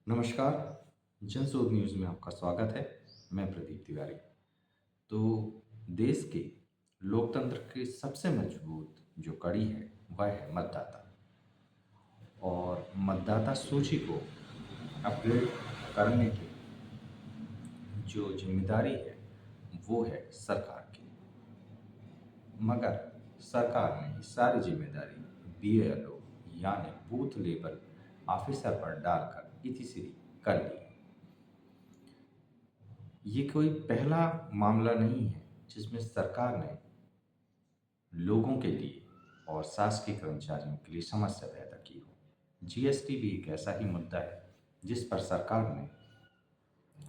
नमस्कार, जनशोध न्यूज़ में आपका स्वागत है। मैं प्रदीप तिवारी। तो देश के लोकतंत्र की सबसे मजबूत जो कड़ी है, वह है मतदाता। और मतदाता सूची को अपडेट करने की जो ज़िम्मेदारी है, वो है सरकार की। मगर सरकार ने ये सारी ज़िम्मेदारी बीएलओ यानी बूथ लेवल ऑफिसर पर डालकर इतिश्री कर ली। ये कोई पहला मामला नहीं है जिसमें सरकार ने लोगों के लिए और शासकीय कर्मचारियों के लिए समस्या पैदा की हो। जीएसटी भी एक ऐसा ही मुद्दा है जिस पर सरकार ने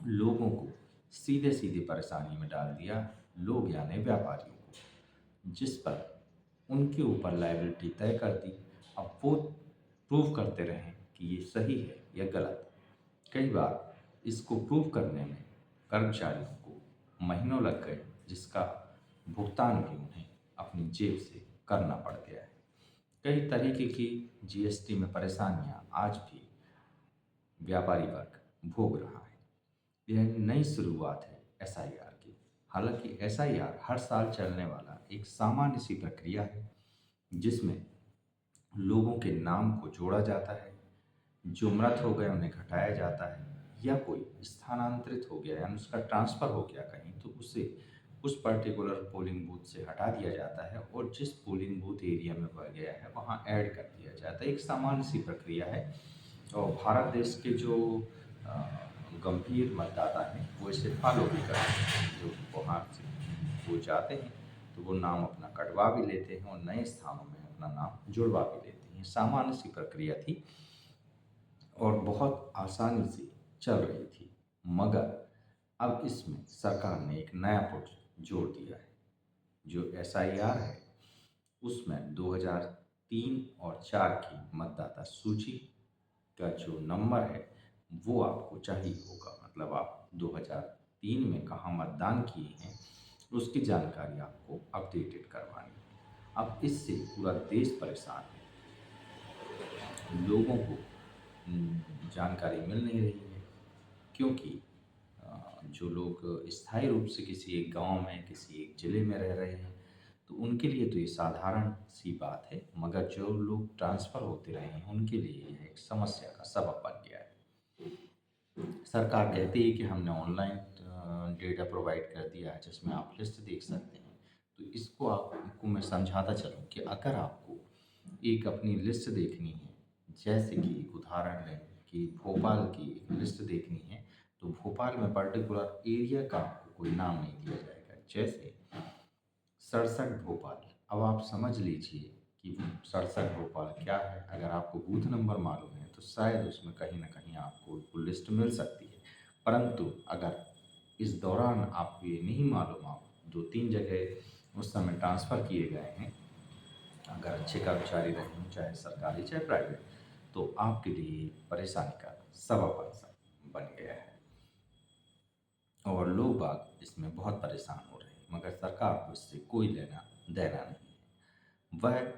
लोगों को सीधे सीधे परेशानी में डाल दिया, लोग यानी व्यापारियों को, जिस पर उनके ऊपर लायबिलिटी तय कर दी। अब वो प्रूव करते रहें कि ये सही है या गलत। कई बार इसको प्रूव करने में कर्मचारियों को महीनों लग गए, जिसका भुगतान भी उन्हें अपनी जेब से करना पड़ गया है। कई तरीके की जीएसटी में परेशानियां आज भी व्यापारी वर्ग भोग रहा है। यह नई शुरुआत है एसआईआर की। हालांकि एसआईआर हर साल चलने वाला एक सामान्य सी प्रक्रिया है, जिसमें लोगों के नाम को जोड़ा जाता है, जो मृत हो गए उन्हें घटाया जाता है, या कोई स्थानांतरित हो गया यानी उसका ट्रांसफ़र हो गया कहीं, तो उसे उस पर्टिकुलर पोलिंग बूथ से हटा दिया जाता है और जिस पोलिंग बूथ एरिया में वह गया है वहाँ ऐड कर दिया जाता है। एक सामान्य सी प्रक्रिया है। और भारत देश के जो अ, गंभीर मतदाता हैं वो इसे फॉलो भी करते हैं। जो वहाँ से वो जाते हैं तो वो नाम अपना कटवा भी लेते हैं और नए स्थानों में अपना नाम जुड़वा भी लेते हैं। सामान्य सी प्रक्रिया थी और बहुत आसानी से चल रही थी। मगर अब इसमें सरकार ने एक नया पुट जोड़ दिया है। जो एसआईआर है उसमें 2003 और 4 की मतदाता सूची का जो नंबर है वो आपको चाहिए होगा। मतलब आप 2003 में कहाँ मतदान किए हैं उसकी जानकारी आपको अपडेटेड करवानी है। अब इससे पूरा देश परेशान है। लोगों को जानकारी मिल नहीं रही है, क्योंकि जो लोग स्थायी रूप से किसी एक गांव में किसी एक ज़िले में रह रहे हैं तो उनके लिए तो ये साधारण सी बात है, मगर जो लोग ट्रांसफ़र होते रहे हैं उनके लिए यह एक समस्या का सबब बन गया है। सरकार कहती है कि हमने ऑनलाइन डेटा प्रोवाइड कर दिया है जिसमें आप लिस्ट देख सकते हैं। तो इसको आपको मैं समझाता चलूँ कि अगर आपको एक अपनी लिस्ट देखनी है, जैसे कि एक उदाहरण लें कि भोपाल की एक लिस्ट देखनी है, तो भोपाल में पर्टिकुलर एरिया का आपको कोई नाम नहीं दिया जाएगा। जैसे सड़सठ भोपाल। अब आप समझ लीजिए कि सड़सठ भोपाल क्या है। अगर आपको बूथ नंबर मालूम है तो शायद उसमें कहीं न कहीं आपको वो लिस्ट मिल सकती है। परंतु अगर इस दौरान आपको ये नहीं मालूम, आप 2-3 जगह उस समय ट्रांसफ़र किए गए हैं, अगर अच्छे कर्मचारी रहे हों, चाहे सरकारी चाहे प्राइवेट, तो आपके लिए परेशानी का सबब बन गया है। और लोग बाग इसमें बहुत परेशान हो रहे हैं, मगर सरकार को इससे कोई लेना देना नहीं है। वह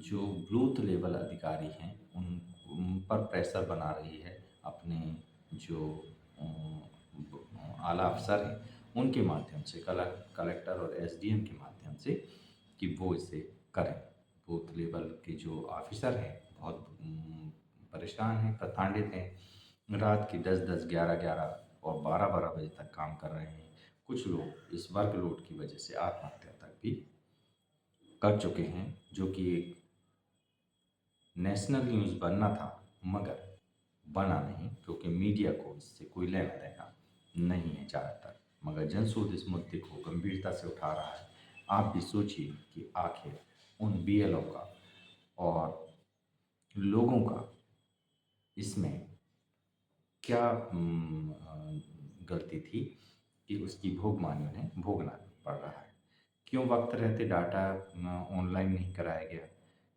जो बूथ लेवल अधिकारी हैं उन पर प्रेशर बना रही है अपने जो आला अफसर हैं उनके माध्यम से, कलेक्टर और एसडीएम के माध्यम से, कि वो इसे करें। बूथ लेवल के जो ऑफिसर हैं बहुत परेशान हैं, प्रताड़ित हैं। रात की 10-10, 11-11 और 12-12 बजे तक काम कर रहे हैं। कुछ लोग इस वर्कलोड की वजह से आत्महत्या तक भी कर चुके हैं, जो कि एक नेशनल न्यूज़ बनना था, मगर बना नहीं, क्योंकि मीडिया को इससे कोई लेना देना नहीं है ज़्यादातर। मगर जनशोध इस मुद्दे को गंभीरता से उठा रहा है। आप भी सोचिए कि आखिर उन बीएलओ का और लोगों का इसमें क्या गलती थी कि उसकी भोगमानी उन्हें भोगना पड़ रहा है। क्यों वक्त रहते डाटा ऑनलाइन नहीं कराया गया?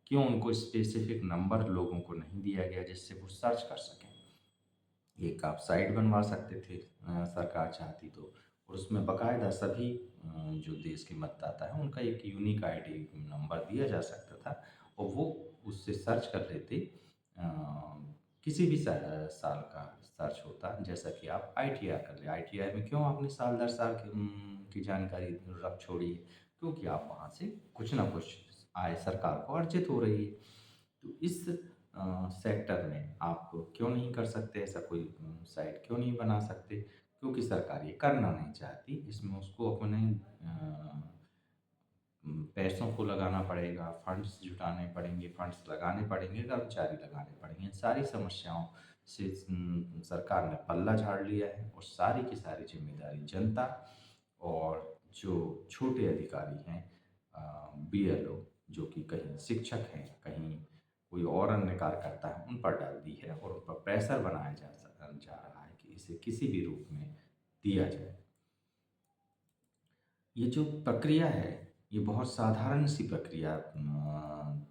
क्यों उनको स्पेसिफिक नंबर लोगों को नहीं दिया गया जिससे वो सर्च कर सकें? एक आप साइट बनवा सकते थे, सरकार चाहती तो, और उसमें बाकायदा सभी जो देश के मतदाता हैं उनका एक यूनिक आईडी नंबर दिया जा सकता था और वो उससे सर्च कर लेते किसी भी साल का सर्च होता, जैसा कि आप आईटीआर कर लें। आईटीआर में क्यों आपने साल दर साल की जानकारी रख छोड़ी है? क्योंकि आप वहाँ से कुछ ना कुछ आय सरकार को अर्जित हो रही है। तो इस सेक्टर में आप क्यों नहीं कर सकते? ऐसा कोई साइट क्यों नहीं बना सकते? क्योंकि सरकार ये करना नहीं चाहती। इसमें उसको अपने पैसों को लगाना पड़ेगा, फंड्स जुटाने पड़ेंगे, फंड्स लगाने पड़ेंगे, कर्मचारी लगाने पड़ेंगे। इन सारी समस्याओं से सरकार ने पल्ला झाड़ लिया है और सारी की सारी ज़िम्मेदारी जनता और जो छोटे अधिकारी हैं, बीएलओ, जो कि कहीं शिक्षक हैं, कहीं कोई और अन्य कार्यकर्ता है, उन पर डाल दी है और उन पर प्रेशर बनाया जा रहा है कि इसे किसी भी रूप में दिया जाए। ये जो प्रक्रिया है, ये बहुत साधारण सी प्रक्रिया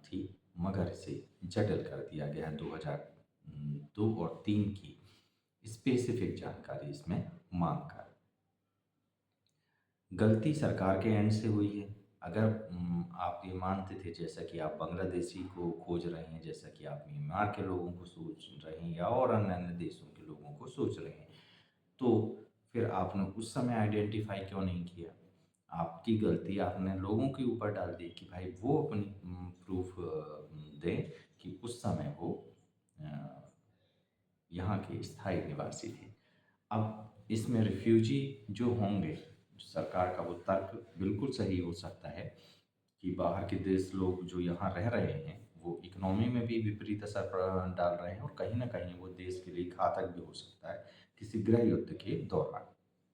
थी, मगर इसे जटिल कर दिया गया है 2002 और 3 की स्पेसिफिक जानकारी इसमें मांग कर। गलती सरकार के एंड से हुई है। अगर आप ये मानते थे, जैसा कि आप बांग्लादेशी को खोज रहे हैं, जैसा कि आप म्यांमार के लोगों को सोच रहे हैं या और अन्य अन्य देशों के लोगों को सोच रहे हैं, तो फिर आपने उस समय आइडेंटिफाई क्यों नहीं किया? आपकी गलती आपने लोगों के ऊपर डाल दी कि भाई वो अपनी प्रूफ दें कि उस समय वो अ, यहाँ के स्थायी निवासी थे। अब इसमें रिफ्यूजी जो होंगे, सरकार का वो तर्क बिल्कुल सही हो सकता है कि बाहर के देश लोग जो यहाँ रह रहे हैं, वो इकोनॉमी में भी विपरीत असर डाल रहे हैं और कहीं न कहीं वो देश के लिए घातक भी हो सकता है किसी गृह युद्ध के दौरान।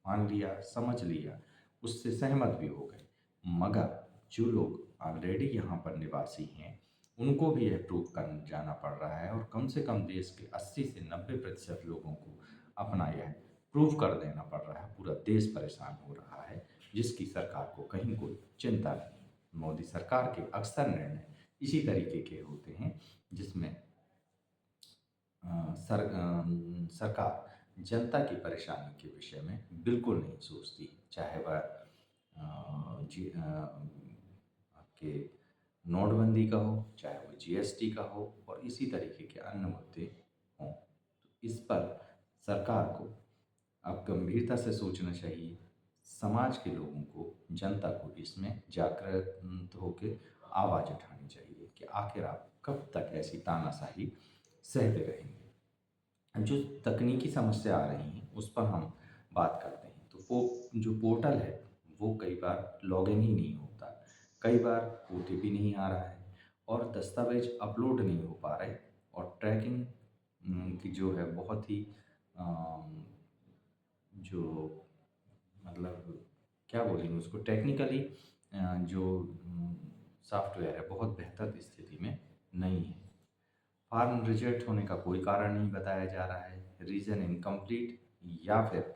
मान लिया, समझ लिया, उससे सहमत भी हो गए। मगर जो लोग ऑलरेडी यहाँ पर निवासी हैं, उनको भी यह प्रूव कर जाना पड़ रहा है और कम से कम देश के 80 से 90% लोगों को अपना यह प्रूव कर देना पड़ रहा है। पूरा देश परेशान हो रहा है, जिसकी सरकार को कहीं कोई चिंता नहीं। मोदी सरकार के अक्सर निर्णय इसी तरीके के होते हैं, जिसमें सरकार जनता की परेशानी के विषय में बिल्कुल नहीं सोचती, चाहे वह आपके नोटबंदी का हो, चाहे वो जीएसटी का हो और इसी तरीके के अन्य मुद्दे हों। तो इस पर सरकार को अब गंभीरता से सोचना चाहिए। समाज के लोगों को, जनता को इसमें जागृत होके आवाज़ उठानी चाहिए कि आखिर आप कब तक ऐसी तानाशाही सहते रहेंगे। जो तकनीकी समस्या आ रही हैं, उस पर हम बात करते हैं। तो जो पोर्टल है, वो कई बार लॉगिन ही नहीं होता, कई बार ओटीपी नहीं आ रहा है और दस्तावेज अपलोड नहीं हो पा रहे और ट्रैकिंग की जो है बहुत ही अम, जो मतलब क्या बोलेंगे उसको, टेक्निकली जो सॉफ्टवेयर है बहुत बेहतर स्थिति में नहीं है। फॉर्म रिजेक्ट होने का कोई कारण नहीं बताया जा रहा है, रीज़न इनकम्प्लीट, या फिर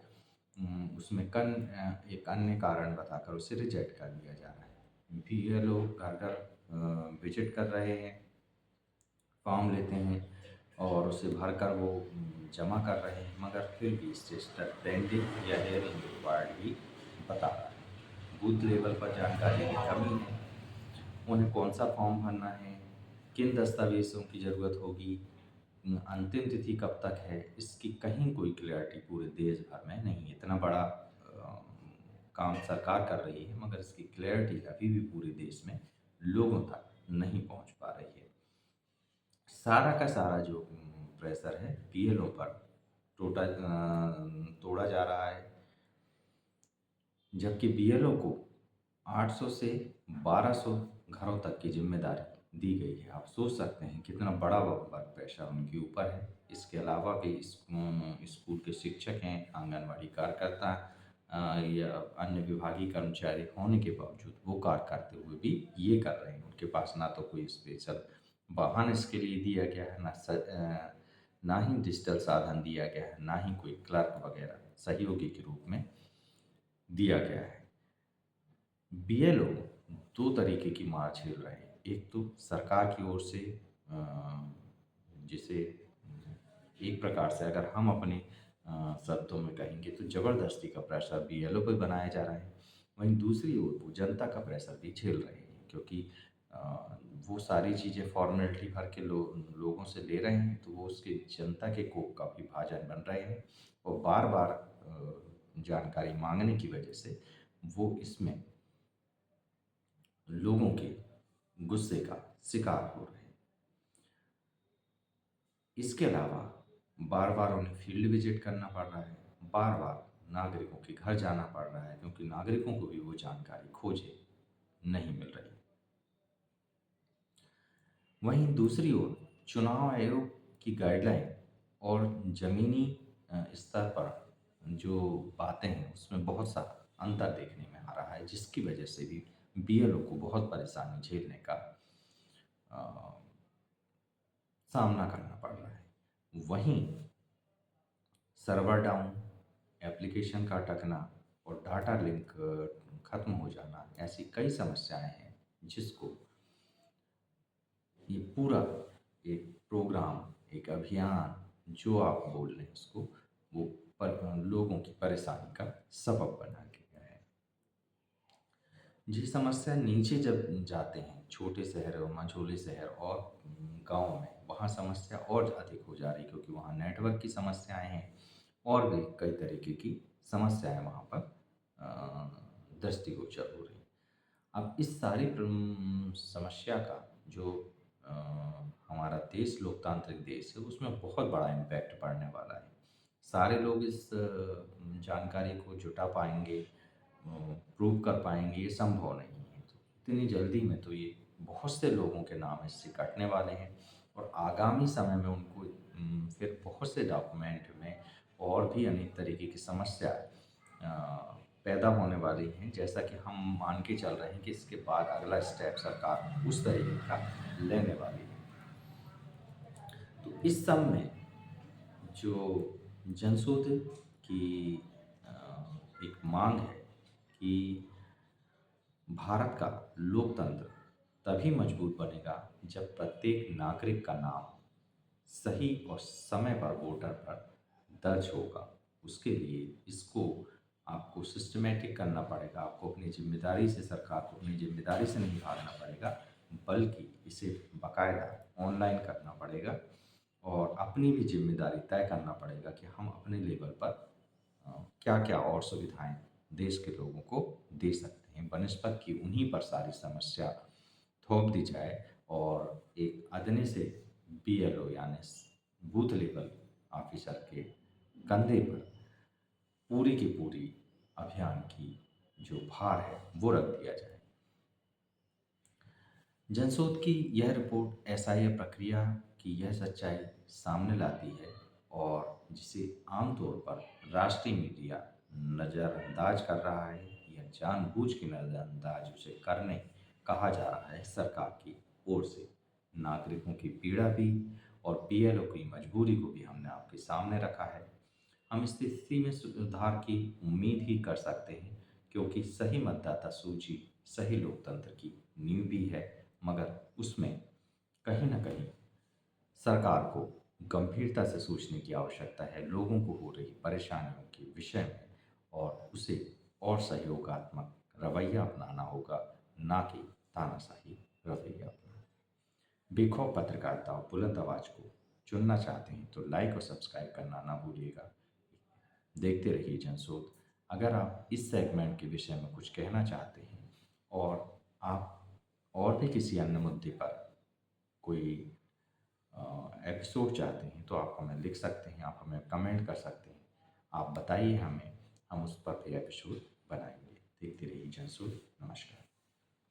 उसमें एक अन्य कारण बताकर उसे रिजेक्ट कर दिया जा रहा है। बीएलओ घर घर विजिट कर रहे हैं, फॉर्म लेते हैं और उसे भरकर वो जमा कर रहे हैं, मगर फिर भी स्टेटस पेंडिंग या हियरिंग रिक्वायर्ड ही बता रहा है। बूथ लेवल पर जानकारी की कमी है, उन्हें कौन सा फॉर्म भरना है, किन दस्तावेज़ों की ज़रूरत होगी, अंतिम तिथि कब तक है, इसकी कहीं कोई क्लैरिटी पूरे देश भर में नहीं है। इतना बड़ा काम सरकार कर रही है, मगर इसकी क्लैरिटी अभी भी पूरे देश में लोगों तक नहीं पहुंच पा रही है। सारा का सारा जो प्रेशर है बीएलओ पर तोड़ा जा रहा है, जबकि बीएलओ को 800 से 1200 घरों तक की जिम्मेदारी दी गई है। आप सोच सकते हैं कितना बड़ा वर्क प्रेशर उनके ऊपर है। इसके अलावा भी स्कूल के शिक्षक हैं, आंगनवाड़ी कार्यकर्ता या अन्य विभागीय कर्मचारी होने के बावजूद वो कार्य करते हुए भी ये कर रहे हैं। उनके पास ना तो कोई स्पेशल वाहन इसके लिए दिया गया है, ना ही डिजिटल साधन दिया गया है, ना ही कोई क्लर्क वगैरह सहयोगी के रूप में दिया गया है। बीएलओ दो तरीके की मार झेल रहे हैं। एक तो सरकार की ओर से जिसे एक प्रकार से अगर हम अपने शब्दों में कहेंगे तो ज़बरदस्ती का प्रेशर बीएलओ पे बनाया जा रहा है। वहीं दूसरी ओर वो जनता का प्रेशर भी झेल रहे हैं, क्योंकि वो सारी चीज़ें फॉर्मेलिटी भर के लोगों से ले रहे हैं, तो वो उसके जनता के कोख का विभाजन बन रहे हैं और बार-बार जानकारी माँगने की वजह से वो इसमें लोगों के गुस्से का शिकार हो रहे हैं। इसके अलावा बार-बार उन्हें फील्ड विज़िट करना पड़ रहा है, बार-बार नागरिकों के घर जाना पड़ रहा है क्योंकि नागरिकों को भी वो जानकारी खोजे नहीं मिल रही। वहीं दूसरी ओर चुनाव आयोग की गाइडलाइन और ज़मीनी स्तर पर जो बातें हैं उसमें बहुत सा अंतर देखने में आ रहा है, जिसकी वजह से भी बीएलओ को बहुत परेशानी झेलने का अ, सामना करना पड़ रहा है। वहीं सर्वर डाउन, एप्लीकेशन का अटकना और डाटा लिंक खत्म हो जाना, ऐसी कई समस्याएं हैं जिसको ये पूरा एक प्रोग्राम, एक अभियान जो आप बोल रहे हैं उसको, वो लोगों की परेशानी का सबब बना गया है। ये समस्या नीचे जब जाते हैं, छोटे शहर और मझोले शहर और गाँव में, वहाँ समस्या और अधिक हो जा रही है क्योंकि वहाँ नेटवर्क की समस्याएँ हैं और भी कई तरीके की समस्याएँ वहाँ पर दृष्टिगोचर हो रही हैं। अब इस सारी समस्या का जो अ, हमारा देश लोकतांत्रिक देश है उसमें बहुत बड़ा इम्पैक्ट पड़ने वाला है। सारे लोग इस जानकारी को जुटा पाएँगे, प्रूव कर पाएँगे, ये संभव नहीं है। तो इतनी जल्दी में तो ये बहुत से लोगों के नाम इससे कटने वाले हैं और आगामी समय में उनको फिर बहुत से डॉक्यूमेंट में और भी अनेक तरीके की समस्या पैदा होने वाली हैं, जैसा कि हम मान के चल रहे हैं कि इसके बाद अगला स्टेप सरकार उस तरीके का लेने वाली है। तो इस सब में जो जनशोध की एक मांग है कि भारत का लोकतंत्र तभी मजबूत बनेगा जब प्रत्येक नागरिक का नाम सही और समय पर वोटर पर दर्ज होगा। उसके लिए इसको आपको सिस्टमैटिक करना पड़ेगा, आपको अपनी ज़िम्मेदारी से, सरकार को अपनी ज़िम्मेदारी से नहीं भागना पड़ेगा, बल्कि इसे बाकायदा ऑनलाइन करना पड़ेगा और अपनी भी ज़िम्मेदारी तय करना पड़ेगा कि हम अपने लेवल पर क्या-क्या और सुविधाएँ देश के लोगों को दे सकते हैं, बनिस्बत कि उन्हीं पर सारी समस्या थोप दी जाए और एक अदने से बीएलओ यानी बूथ लेवल ऑफिसर के कंधे पर पूरी की पूरी अभियान की जो भार है वो रख दिया जाए। जनशोध की यह रिपोर्ट एसआईए प्रक्रिया की यह सच्चाई सामने लाती है और जिसे आमतौर पर राष्ट्रीय मीडिया नज़रअंदाज कर रहा है या जानबूझ के नज़रअंदाज उसे करने कहा जा रहा है सरकार की ओर से। नागरिकों की पीड़ा भी और बीएलओ की मजबूरी को भी हमने आपके सामने रखा है। हम इस स्थिति में सुधार की उम्मीद ही कर सकते हैं क्योंकि सही मतदाता सूची सही लोकतंत्र की नींव भी है, मगर उसमें कहीं न कहीं सरकार को गंभीरता से सोचने की आवश्यकता है लोगों को हो रही परेशानियों के विषय में और उसे और सहयोगात्मक रवैया अपनाना होगा, ना कि तानाशाही रवैया अपनाना। बेखौफ पत्रकारिता और बुलंद आवाज़ को चुनना चाहते हैं तो लाइक और सब्सक्राइब करना ना भूलिएगा। देखते रहिए जनशोध। अगर आप इस सेगमेंट के विषय में कुछ कहना चाहते हैं और आप और भी किसी अन्य मुद्दे पर कोई एपिसोड चाहते हैं तो आप हमें लिख सकते हैं, आप हमें कमेंट कर सकते हैं। आप बताइए हमें, हम उस पर भी एपिसोड बनाएंगे। देखते रहिए जनशोध। नमस्कार।